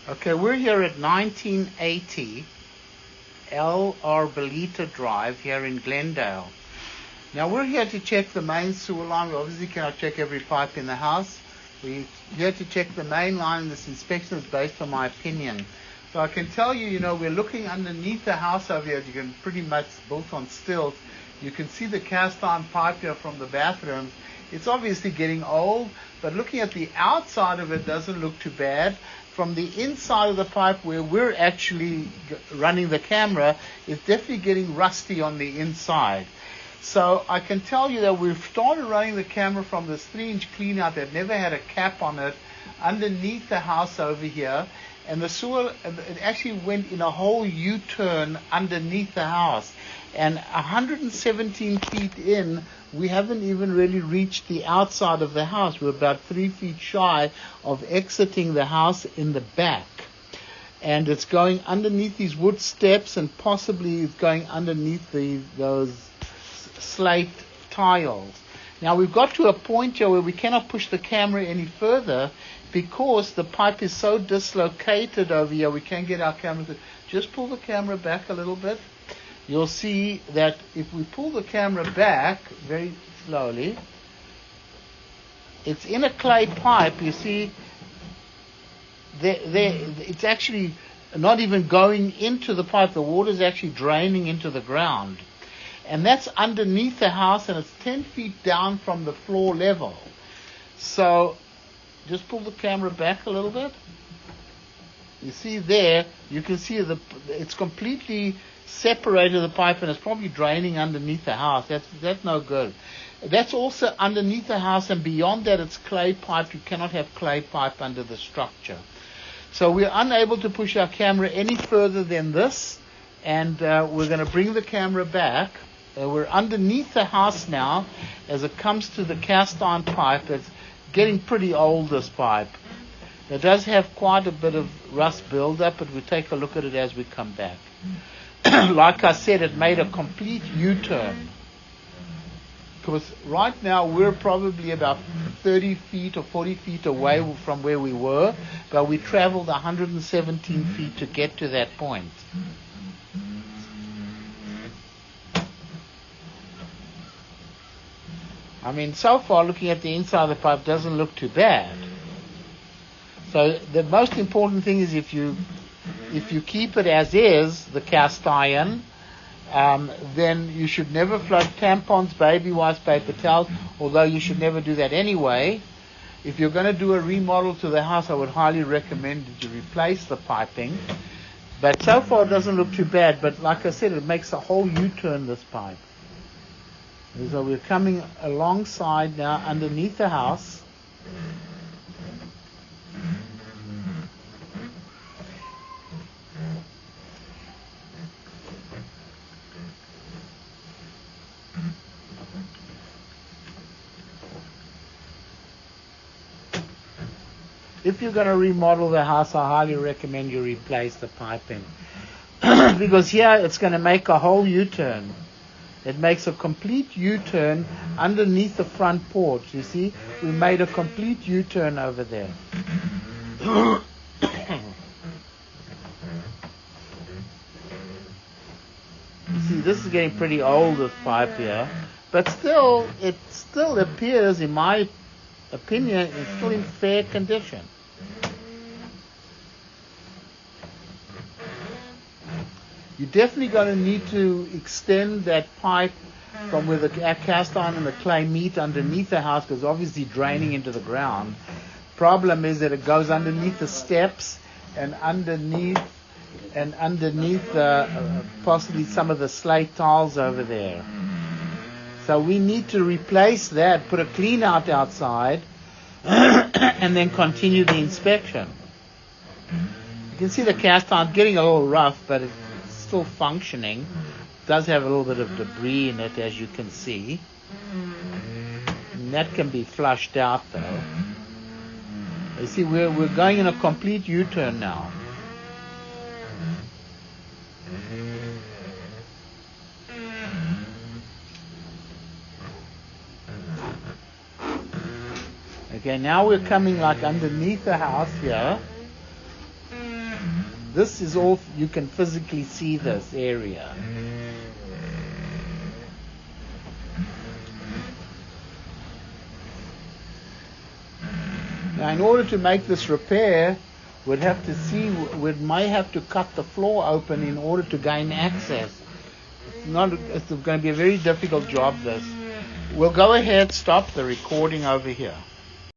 Okay, we're here at 1980 Arbolita Drive here in Glendale. Now we're here to check the main sewer line. We obviously cannot check every pipe in the house. We're here to check the main line. This inspection is based on my opinion. So I can tell you, we're looking underneath the house over here. You can pretty much built on stilts. You can see the cast iron pipe here from the bathrooms. It's obviously getting old, but looking at the outside of it doesn't look too bad. From the inside of the pipe where we're actually running the camera, it's definitely getting rusty on the inside. So I can tell you that we've started running the camera from this 3-inch clean out that never had a cap on it underneath the house over here. And the sewer, it actually went in a whole U-turn underneath the house. And 117 feet in, we haven't even really reached the outside of the house. We're about 3 feet shy of exiting the house in the back. And it's going underneath these wood steps, and possibly it's going underneath those slate tiles. Now we've got to a point here where we cannot push the camera any further because the pipe is so dislocated over here. We can't get our camera to just pull the camera back a little bit. You'll see that if we pull the camera back very slowly, it's in a clay pipe. You see, it's actually not even going into the pipe. The water is actually draining into the ground. And that's underneath the house, and it's 10 feet down from the floor level. So just pull the camera back a little bit. You see there, you can see it's completely separated the pipe, and it's probably draining underneath the house. That's no good. That's also underneath the house, and beyond that it's clay pipe. You cannot have clay pipe under the structure. So we're unable to push our camera any further than this, and we're going to bring the camera back. We're underneath the house now as it comes to the cast iron pipe. It's getting pretty old, this pipe. It does have quite a bit of rust buildup, but we'll take a look at it as we come back. Like I said, it made a complete U-turn. Because right now we're probably about 30 feet or 40 feet away from where we were, but we traveled 117 feet to get to that point. I mean, so far looking at the inside of the pipe doesn't look too bad. So the most important thing is if you keep it as is, the cast iron, then you should never flood tampons, baby wipes, paper towels, although you should never do that anyway. If you're going to do a remodel to the house, I would highly recommend that you replace the piping. But so far it doesn't look too bad, but like I said, it makes a whole U-turn, this pipe. So we're coming alongside now underneath the house. If you're going to remodel the house, I highly recommend you replace the piping. Because here it's going to make a whole U-turn. It makes a complete U-turn underneath the front porch. You see, we made a complete U-turn over there. You see, this is getting pretty old, this pipe here. But still, it still appears, in my opinion, it's still in fair condition. You're definitely going to need to extend that pipe from where the cast iron and the clay meet underneath the house, because obviously draining into the ground. Problem is that it goes underneath the steps and underneath possibly some of the slate tiles over there. So we need to replace that, put a clean out outside, and then continue the inspection. You can see the cast iron getting a little rough, but it's still functioning. It does have a little bit of debris in it, as you can see. And that can be flushed out, though. You see, we're going in a complete U-turn now. Okay, now we're coming like underneath the house here. This is all, you can physically see this area. Now in order to make this repair, we may have to cut the floor open in order to gain access. It's going to be a very difficult job, this. We'll go ahead, stop the recording over here.